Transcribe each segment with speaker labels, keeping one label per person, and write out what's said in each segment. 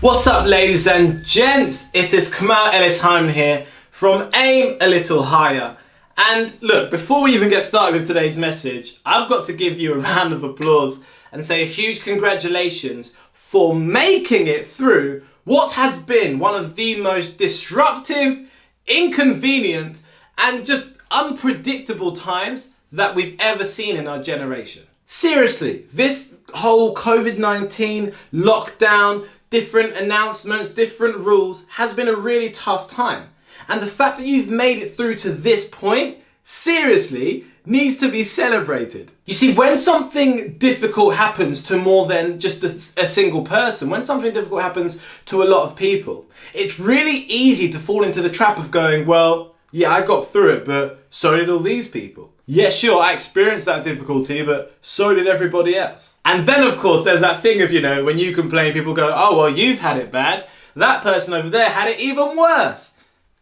Speaker 1: What's up, ladies and gents? It is Kamal Ellis-Hyman here from Aim a Little Higher. And look, before we even get started with today's message, I've got to give you a round of applause and say a huge congratulations for making it through what has been one of the most disruptive, inconvenient, and just unpredictable times that we've ever seen in our generation. Seriously, this whole COVID-19 lockdown, different announcements, different rules has been a really tough time. And the fact that you've made it through to this point, seriously, needs to be celebrated. You see, when something difficult happens to more than just a single person, when something difficult happens to a lot of people, it's really easy to fall into the trap of going, well, yeah, I got through it, but so did all these people. Yeah, sure, I experienced that difficulty, but so did everybody else. And then, of course, there's that thing of, when you complain, people go, oh, well, you've had it bad. That person over there had it even worse.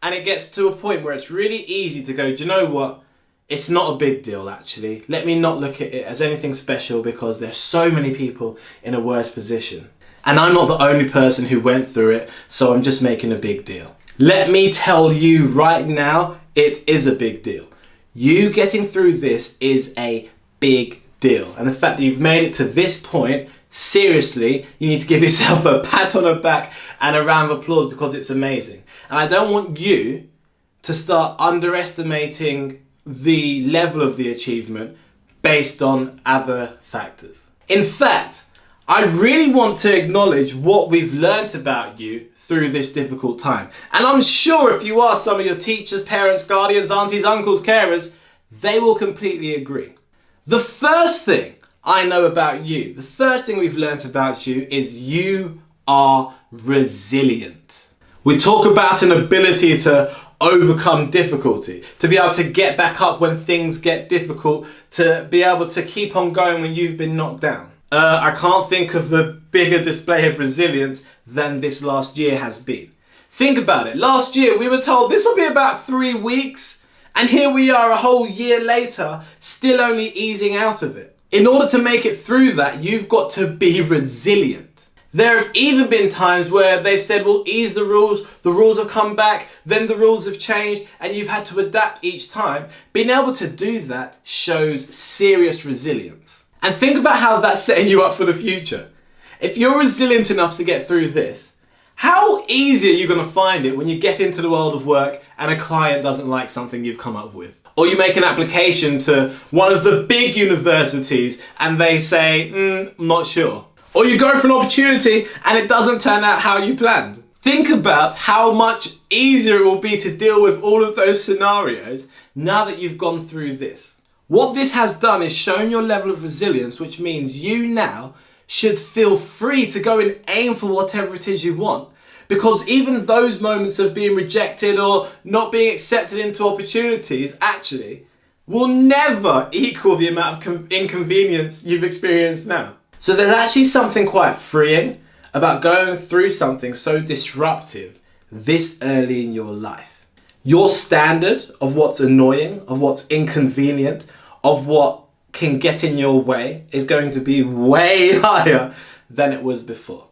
Speaker 1: And it gets to a point where it's really easy to go, do you know what? It's not a big deal, actually. Let me not look at it as anything special because there's so many people in a worse position. And I'm not the only person who went through it, so I'm just making a big deal. Let me tell you right now, it is a big deal. You getting through this is a big deal. And the fact that you've made it to this point, seriously, you need to give yourself a pat on the back and a round of applause because it's amazing. And I don't want you to start underestimating the level of the achievement based on other factors. In fact, I really want to acknowledge what we've learnt about you through this difficult time. And I'm sure if you ask some of your teachers, parents, guardians, aunties, uncles, carers, they will completely agree. The first thing I know about you, the first thing we've learnt about you is you are resilient. We talk about an ability to overcome difficulty, to be able to get back up when things get difficult, to be able to keep on going when you've been knocked down. I can't think of a bigger display of resilience than this last year has been. Think about it. Last year we were told this will be about 3 weeks, and here we are a whole year later, still only easing out of it. In order to make it through that, you've got to be resilient. There have even been times where they've said, we'll ease the rules have come back, then the rules have changed, and you've had to adapt each time. Being able to do that shows serious resilience. And think about how that's setting you up for the future. If you're resilient enough to get through this, how easy are you going to find it when you get into the world of work and a client doesn't like something you've come up with? Or you make an application to one of the big universities and they say, I'm not sure. Or you go for an opportunity and it doesn't turn out how you planned. Think about how much easier it will be to deal with all of those scenarios now that you've gone through this. What this has done is shown your level of resilience, which means you now should feel free to go and aim for whatever it is you want. Because even those moments of being rejected or not being accepted into opportunities actually will never equal the amount of inconvenience you've experienced now. So there's actually something quite freeing about going through something so disruptive this early in your life. Your standard of what's annoying, of what's inconvenient, of what can get in your way is going to be way higher than it was before.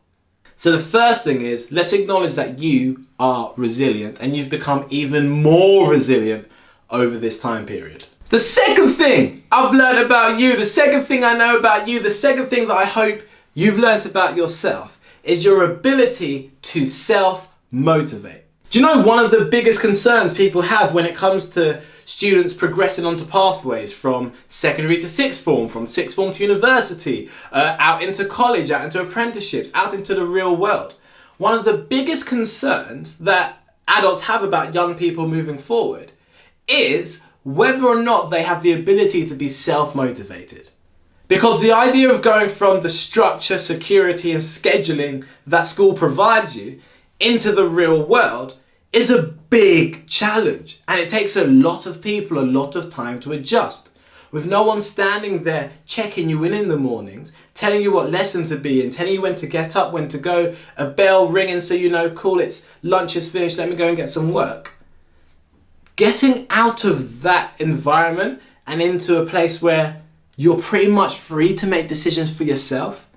Speaker 1: So the first thing is, let's acknowledge that you are resilient and you've become even more resilient over this time period. The second thing I've learned about you, the second thing I know about you, the second thing that I hope you've learned about yourself is your ability to self-motivate. Do you know one of the biggest concerns people have when it comes to students progressing onto pathways from secondary to sixth form, from sixth form to university, out into college, out into apprenticeships, out into the real world? One of the biggest concerns that adults have about young people moving forward is whether or not they have the ability to be self-motivated. Because the idea of going from the structure, security and scheduling that school provides you into the real world is a big challenge, and it takes a lot of people a lot of time to adjust. With no one standing there checking you in the mornings, telling you what lesson to be in, telling you when to get up, when to go, a bell ringing so you know, cool, it's lunch is finished, let me go and get some work. Getting out of that environment and into a place where you're pretty much free to make decisions for yourself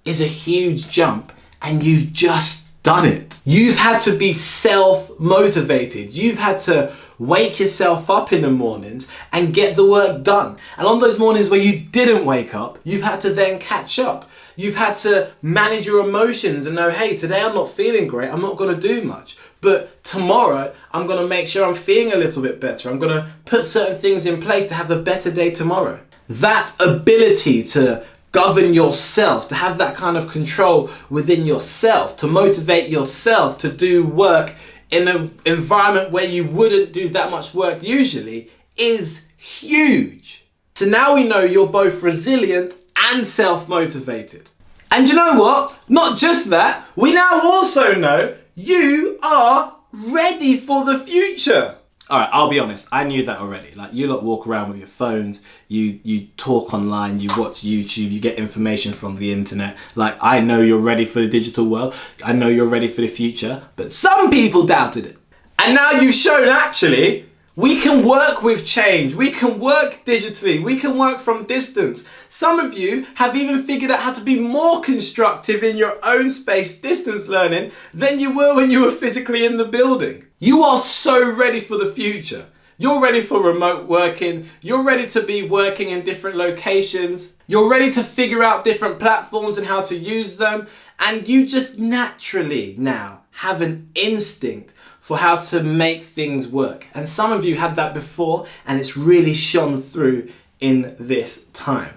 Speaker 1: is a huge jump, and you've just done it. You've had to be self-motivated. You've had to wake yourself up in the mornings and get the work done. And on those mornings where you didn't wake up, you've had to then catch up. You've had to manage your emotions and know, hey, today I'm not feeling great, I'm not going to do much. But tomorrow, I'm going to make sure I'm feeling a little bit better. I'm going to put certain things in place to have a better day tomorrow. That ability to govern yourself, to have that kind of control within yourself, to motivate yourself to do work in an environment where you wouldn't do that much work usually, is huge. So now we know you're both resilient and self-motivated. And you know what? Not just that, we now also know you are ready for the future. Alright, I'll be honest, I knew that already. Like, you lot walk around with your phones, you talk online, you watch YouTube, you get information from the internet. Like, I know you're ready for the digital world, I know you're ready for the future, but some people doubted it. And now you've shown actually, we can work with change, we can work digitally, we can work from distance. Some of you have even figured out how to be more constructive in your own space distance learning than you were when you were physically in the building. You are so ready for the future. You're ready for remote working, you're ready to be working in different locations, you're ready to figure out different platforms and how to use them, and you just naturally now have an instinct for how to make things work. And some of you had that before, and it's really shone through in this time.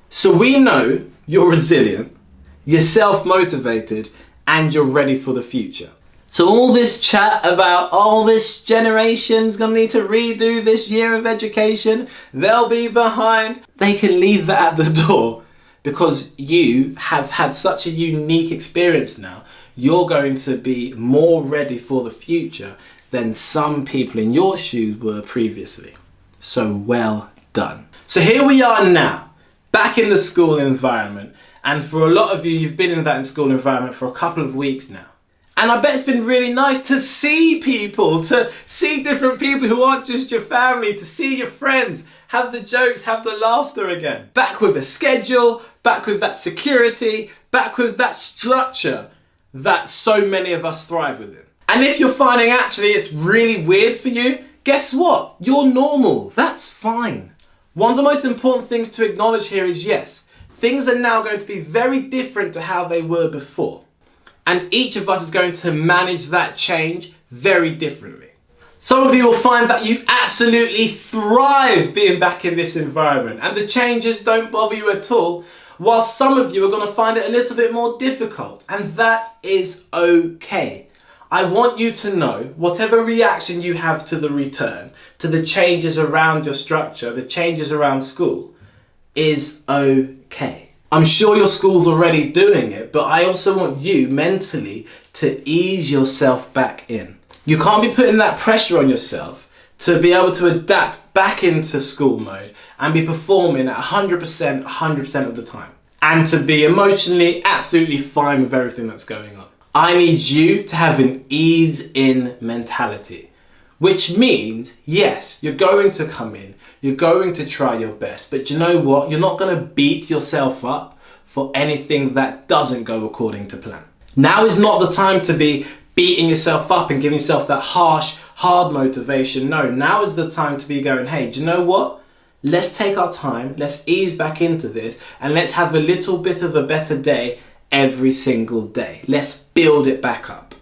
Speaker 1: So we know you're resilient, you're self-motivated, and you're ready for the future. So all this chat about, oh, this generation's gonna need to redo this year of education, they'll be behind, they can leave that at the door, because you have had such a unique experience now. You're going to be more ready for the future than some people in your shoes were previously. So well done. So here we are now, back in the school environment. And for a lot of you, you've been in that school environment for a couple of weeks now. And I bet it's been really nice to see people, to see different people who aren't just your family, to see your friends, have the jokes, have the laughter again. Back with a schedule, back with that security, back with that structure that so many of us thrive within. And if you're finding actually it's really weird for you, guess what? You're normal. That's fine. One of the most important things to acknowledge here is yes, things are now going to be very different to how they were before. And each of us is going to manage that change very differently. Some of you will find that you absolutely thrive being back in this environment and the changes don't bother you at all, while some of you are going to find it a little bit more difficult, and that is okay. I want you to know whatever reaction you have to the return, to the changes around your structure, the changes around school, is okay. I'm sure your school's already doing it, but I also want you mentally to ease yourself back in. You can't be putting that pressure on yourself to be able to adapt back into school mode and be performing at 100% of the time. And to be emotionally absolutely fine with everything that's going on. I need you to have an ease-in mentality. Which means, yes, you're going to come in, you're going to try your best, but you know what? You're not going to beat yourself up for anything that doesn't go according to plan. Now is not the time to be beating yourself up and giving yourself that harsh, hard motivation. No, now is the time to be going, hey, do you know what? Let's take our time, let's ease back into this, and let's have a little bit of a better day every single day. Let's build it back up.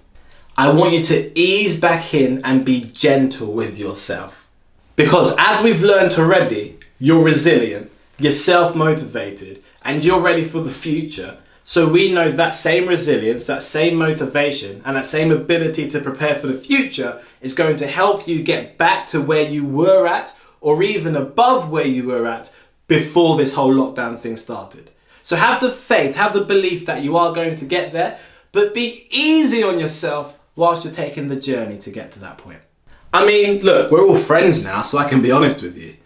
Speaker 1: I want you to ease back in and be gentle with yourself. Because as we've learned already, you're resilient, you're self-motivated, and you're ready for the future. So we know that same resilience, that same motivation, and that same ability to prepare for the future is going to help you get back to where you were at, or even above where you were at before this whole lockdown thing started. So have the faith, have the belief that you are going to get there, but be easy on yourself whilst you're taking the journey to get to that point. I mean, look, we're all friends now, so I can be honest with you.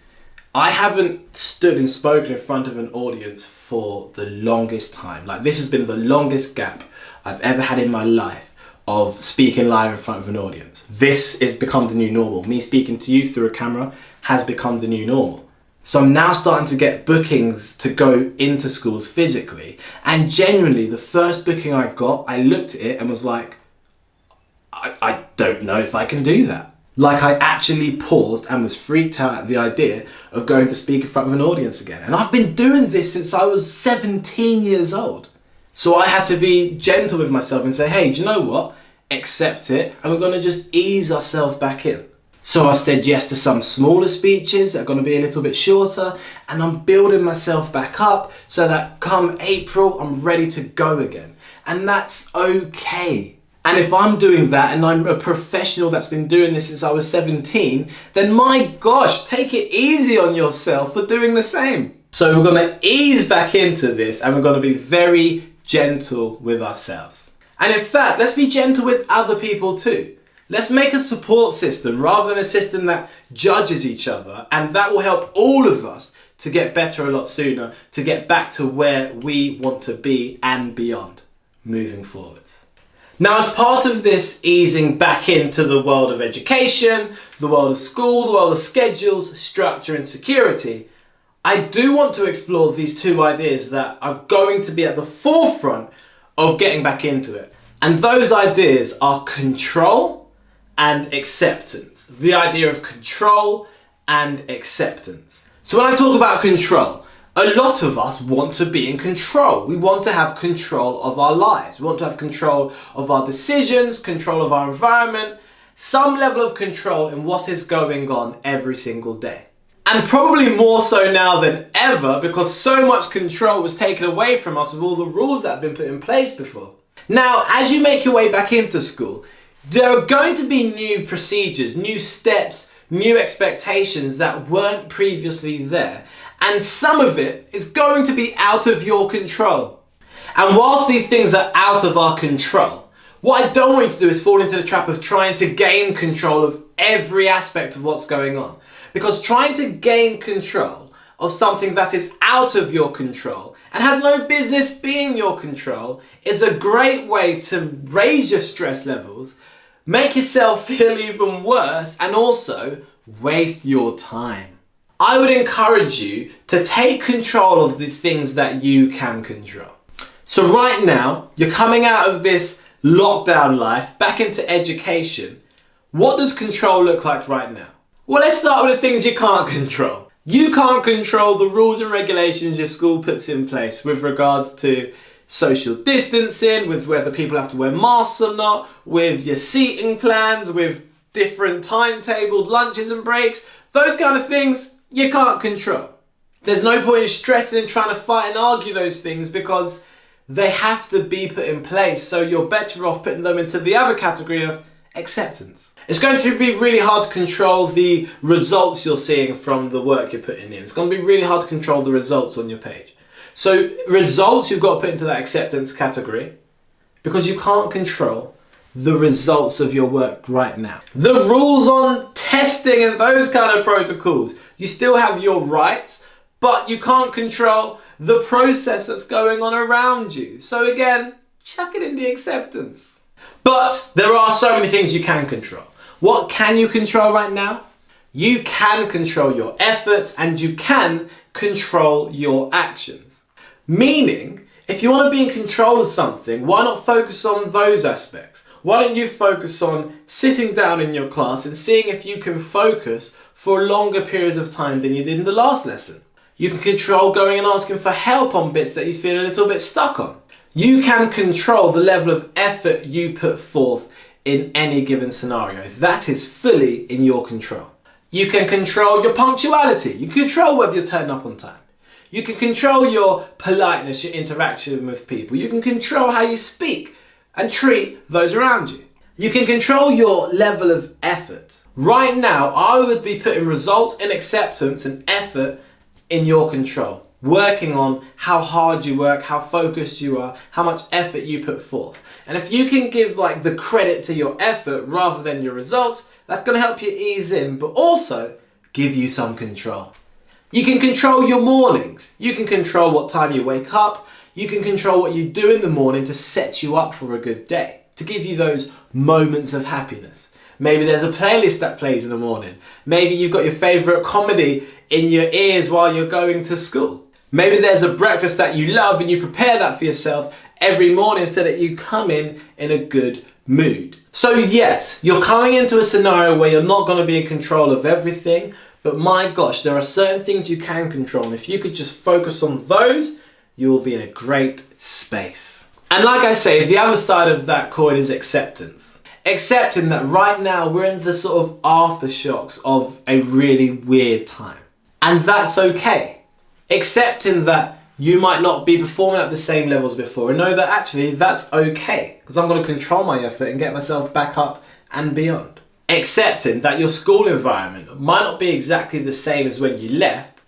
Speaker 1: I haven't stood and spoken in front of an audience for the longest time. Like, this has been the longest gap I've ever had in my life of speaking live in front of an audience. This has become the new normal. Me speaking to you through a camera has become the new normal. So I'm now starting to get bookings to go into schools physically. And genuinely, the first booking I got, I looked at it and was like, I don't know if I can do that. Like I actually paused and was freaked out at the idea of going to speak in front of an audience again. And I've been doing this since I was 17 years old. So I had to be gentle with myself and say, hey, do you know what? Accept it, and we're going to just ease ourselves back in. So I've said yes to some smaller speeches that are going to be a little bit shorter, and I'm building myself back up so that come April, I'm ready to go again. And that's okay. And if I'm doing that and I'm a professional that's been doing this since I was 17, then my gosh, take it easy on yourself for doing the same. So we're going to ease back into this, and we're going to be very gentle with ourselves. And in fact, let's be gentle with other people too. Let's make a support system rather than a system that judges each other, and that will help all of us to get better a lot sooner, to get back to where we want to be and beyond, moving forwards. Now, as part of this easing back into the world of education, the world of school, the world of schedules, structure and security, I do want to explore these two ideas that are going to be at the forefront of getting back into it. And those ideas are control and acceptance. The idea of control and acceptance. So when I talk about control, a lot of us want to be in control. We want to have control of our lives. We want to have control of our decisions, control of our environment, some level of control in what is going on every single day. And probably more so now than ever, because so much control was taken away from us with all the rules that have been put in place before. Now, as you make your way back into school, there are going to be new procedures, new steps, new expectations that weren't previously there. And some of it is going to be out of your control. And whilst these things are out of our control, what I don't want you to do is fall into the trap of trying to gain control of every aspect of what's going on. Because trying to gain control of something that is out of your control and has no business being your control is a great way to raise your stress levels, make yourself feel even worse, and also waste your time. I would encourage you to take control of the things that you can control. So right now, you're coming out of this lockdown life, back into education. What does control look like right now? Well, let's start with the things you can't control. You can't control the rules and regulations your school puts in place with regards to social distancing, with whether people have to wear masks or not, with your seating plans, with different timetabled lunches and breaks. Those kind of things you can't control. There's no point in stressing and trying to fight and argue those things because they have to be put in place. So you're better off putting them into the other category of acceptance. It's going to be really hard to control the results you're seeing from the work you're putting in. It's going to be really hard to control the results on your page. So results you've got to put into that acceptance category because you can't control the results of your work right now. The rules on testing and those kind of protocols, you still have your rights, but you can't control the process that's going on around you. So again, chuck it in the acceptance. But there are so many things you can control. What can you control right now? You can control your efforts and you can control your actions. Meaning, if you want to be in control of something, why not focus on those aspects? Why don't you focus on sitting down in your class and seeing if you can focus for longer periods of time than you did in the last lesson? You can control going and asking for help on bits that you feel a little bit stuck on. You can control the level of effort you put forth in any given scenario. That is fully in your control. You can control your punctuality. You can control whether you're turning up on time. You can control your politeness, your interaction with people. You can control how you speak and treat those around you. You can control your level of effort. Right now, I would be putting results and acceptance and effort in your control. Working on how hard you work, how focused you are, how much effort you put forth. And if you can give the credit to your effort rather than your results, that's going to help you ease in, but also give you some control. You can control your mornings. You can control what time you wake up. You can control what you do in the morning to set you up for a good day, to give you those moments of happiness. Maybe there's a playlist that plays in the morning. Maybe you've got your favourite comedy in your ears while you're going to school. Maybe there's a breakfast that you love and you prepare that for yourself every morning so that you come in a good mood. So yes, you're coming into a scenario where you're not going to be in control of everything, but my gosh, there are certain things you can control, and if you could just focus on those, you'll be in a great space. And like I say, the other side of that coin is acceptance. Accepting that right now we're in the sort of aftershocks of a really weird time. And that's okay. Accepting that you might not be performing at the same levels before, and know that actually that's okay, because I'm going to control my effort and get myself back up and beyond. Accepting that your school environment might not be exactly the same as when you left,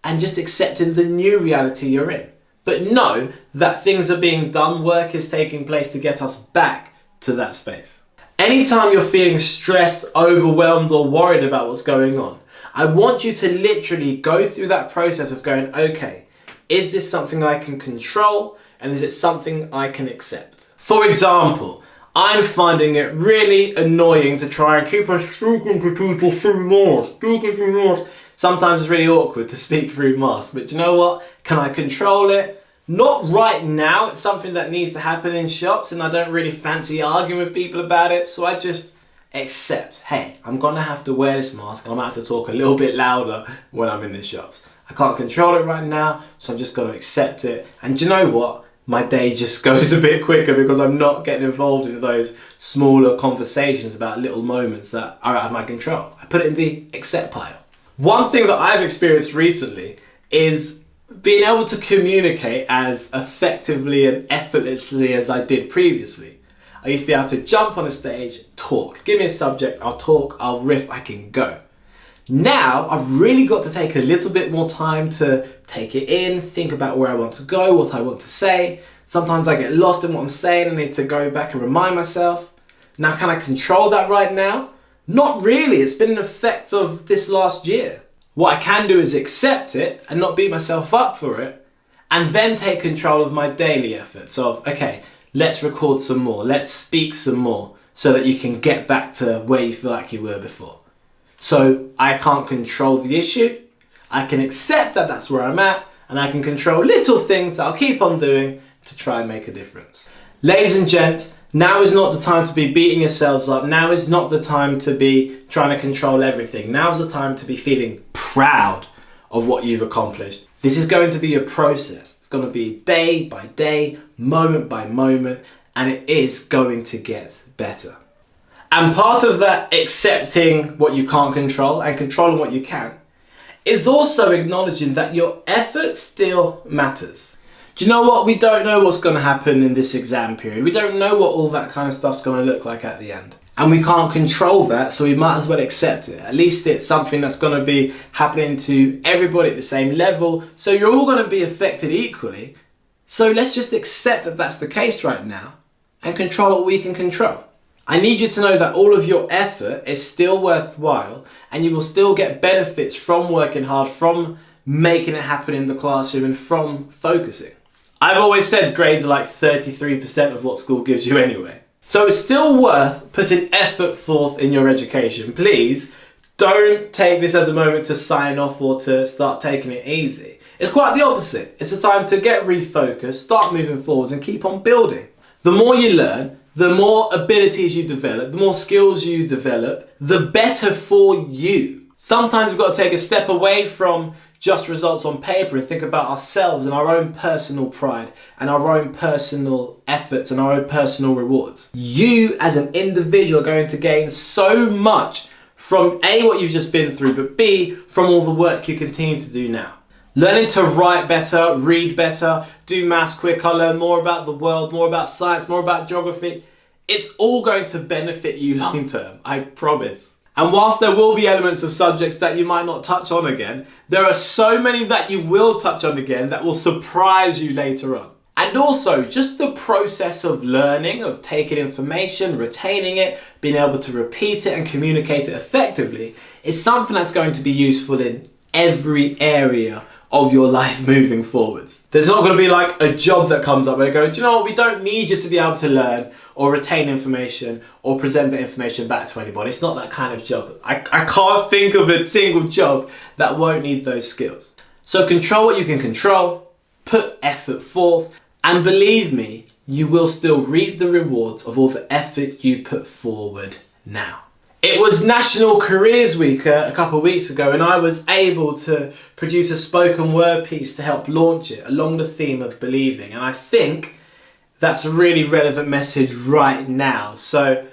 Speaker 1: and just accepting the new reality you're in. But know that things are being done, work is taking place to get us back to that space. Anytime you're feeling stressed, overwhelmed, or worried about what's going on, I want you to literally go through that process of going, okay, is this something I can control, and is it something I can accept? For example, I'm finding it really annoying to try and keep on speaking to people through masks. Sometimes it's really awkward to speak through masks, but you know what? Can I control it? Not right now. It's something that needs to happen in shops, and I don't really fancy arguing with people about it, so I just accept, hey, I'm gonna have to wear this mask, and I'm gonna have to talk a little bit louder when I'm in the shops. I can't control it right now, so I'm just gonna accept it. And do you know what? My day just goes a bit quicker because I'm not getting involved in those smaller conversations about little moments that are out of my control. I put it in the accept pile. One thing that I've experienced recently is being able to communicate as effectively and effortlessly as I did previously. I used to be able to jump on a stage, talk. Give me a subject, I'll talk, I'll riff, I can go. Now, I've really got to take a little bit more time to take it in, think about where I want to go, what I want to say. Sometimes I get lost in what I'm saying and need to go back and remind myself. Now, can I control that right now? Not really. It's been an effect of this last year. What I can do is accept it and not beat myself up for it, and then take control of my daily efforts of, okay, let's record some more, let's speak some more, so that you can get back to where you feel like you were before. So I can't control the issue. I can accept that that's where I'm at, and I can control little things that I'll keep on doing to try and make a difference. Ladies and gents, now is not the time to be beating yourselves up. Now is not the time to be trying to control everything. Now is the time to be feeling proud of what you've accomplished. This is going to be a process. It's going to be day by day, moment by moment, and it is going to get better. And part of that accepting what you can't control and controlling what you can is also acknowledging that your effort still matters. Do you know what? We don't know what's going to happen in this exam period. We don't know what all that kind of stuff's going to look like at the end. And we can't control that, so we might as well accept it. At least it's something that's going to be happening to everybody at the same level, so you're all going to be affected equally. So let's just accept that that's the case right now and control what we can control. I need you to know that all of your effort is still worthwhile, and you will still get benefits from working hard, from making it happen in the classroom, and from focusing. I've always said grades are like 33% of what school gives you anyway. So it's still worth putting effort forth in your education. Please don't take this as a moment to sign off or to start taking it easy. It's quite the opposite. It's a time to get refocused, start moving forwards, and keep on building. The more you learn, the more abilities you develop, the more skills you develop, the better for you. Sometimes we've got to take a step away from just results on paper and think about ourselves and our own personal pride and our own personal efforts and our own personal rewards. You as an individual are going to gain so much from A, what you've just been through, but B, from all the work you continue to do now. Learning to write better, read better, do maths quicker, learn more about the world, more about science, more about geography. It's all going to benefit you long term, I promise. And whilst there will be elements of subjects that you might not touch on again, there are so many that you will touch on again that will surprise you later on. And also, just the process of learning, of taking information, retaining it, being able to repeat it and communicate it effectively is something that's going to be useful in every area of your life moving forwards. There's not going to be like a job that comes up where you go, do you know what, we don't need you to be able to learn or retain information or present the information back to anybody. It's not that kind of job. I can't think of a single job that won't need those skills. So control what you can control, put effort forth, and believe me, you will still reap the rewards of all the effort you put forward now. It was National Careers Week a couple of weeks ago, and I was able to produce a spoken word piece to help launch it along the theme of believing. And I think that's a really relevant message right now. So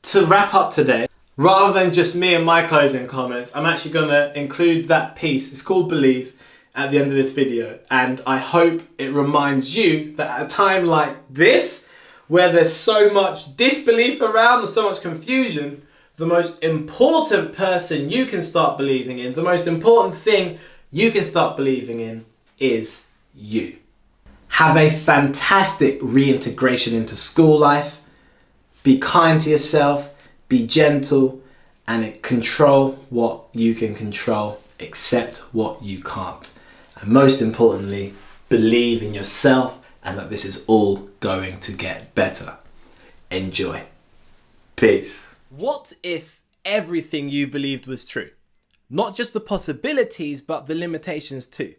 Speaker 1: to wrap up today, rather than just me and my closing comments, I'm actually going to include that piece. It's called Believe at the end of this video. And I hope it reminds you that at a time like this, where there's so much disbelief around and so much confusion, the most important person you can start believing in, the most important thing you can start believing in is you. Have a fantastic reintegration into school life. Be kind to yourself, be gentle, and control what you can control, accept what you can't. And most importantly, believe in yourself and that this is all going to get better. Enjoy. Peace. What if everything you believed was true? Not just the possibilities, but the limitations too.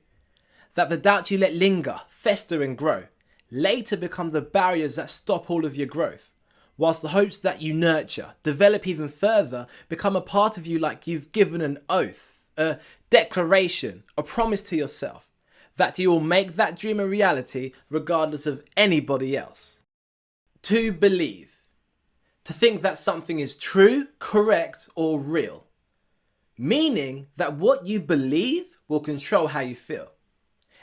Speaker 1: That the doubts you let linger, fester and grow, later become the barriers that stop all of your growth, whilst the hopes that you nurture, develop even further, become a part of you like you've given an oath, a declaration, a promise to yourself, that you will make that dream a reality regardless of anybody else. To believe. To think that something is true, correct, or real. Meaning that what you believe will control how you feel.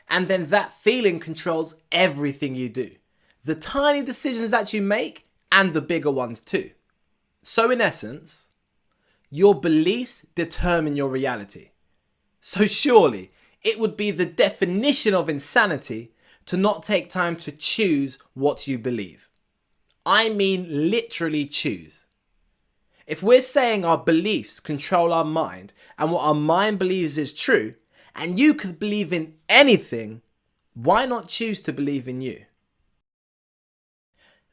Speaker 1: And then that feeling controls everything you do. The tiny decisions that you make and the bigger ones too. So in essence, your beliefs determine your reality. So surely it would be the definition of insanity to not take time to choose what you believe. I mean literally choose. If we're saying our beliefs control our mind and what our mind believes is true, and you could believe in anything, why not choose to believe in you?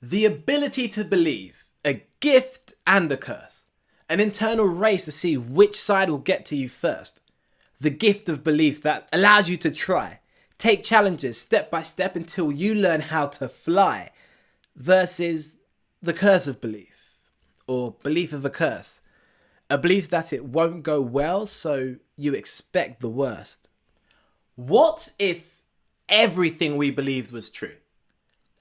Speaker 1: The ability to believe, a gift and a curse. An internal race to see which side will get to you first. The gift of belief that allows you to try, take challenges step by step until you learn how to fly. Versus the curse of belief, or belief of a curse. A belief that it won't go well, so you expect the worst. What if everything we believed was true?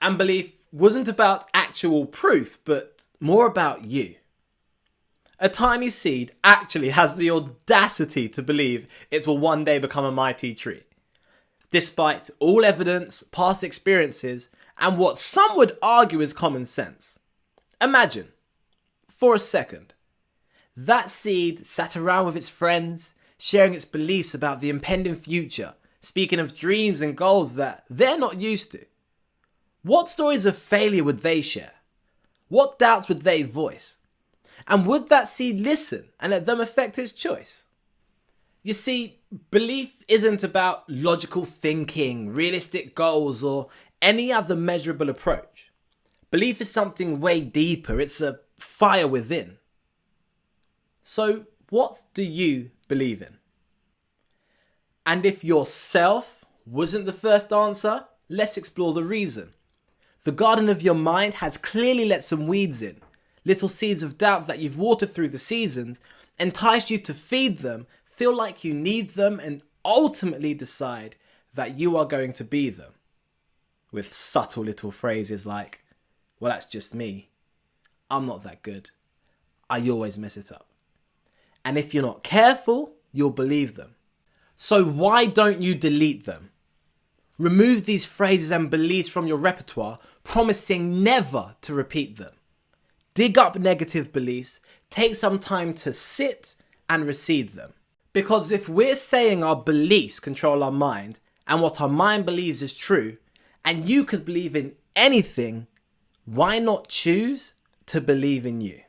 Speaker 1: And belief wasn't about actual proof, but more about you. A tiny seed actually has the audacity to believe it will one day become a mighty tree. Despite all evidence, past experiences, and what some would argue is common sense. Imagine, for a second, that seed sat around with its friends, sharing its beliefs about the impending future, speaking of dreams and goals that they're not used to. What stories of failure would they share? What doubts would they voice? And would that seed listen and let them affect its choice? You see, belief isn't about logical thinking, realistic goals, or any other measurable approach. Belief is something way deeper. It's a fire within. So what do you believe in? And if yourself wasn't the first answer, let's explore the reason. The garden of your mind has clearly let some weeds in, little seeds of doubt that you've watered through the seasons, enticed you to feed them, feel like you need them, and ultimately decide that you are going to be them. With subtle little phrases like, well, that's just me. I'm not that good. I always mess it up. And if you're not careful, you'll believe them. So why don't you delete them? Remove these phrases and beliefs from your repertoire, promising never to repeat them. Dig up negative beliefs, take some time to sit and recede them. Because if we're saying our beliefs control our mind and what our mind believes is true, and you could believe in anything, why not choose to believe in you?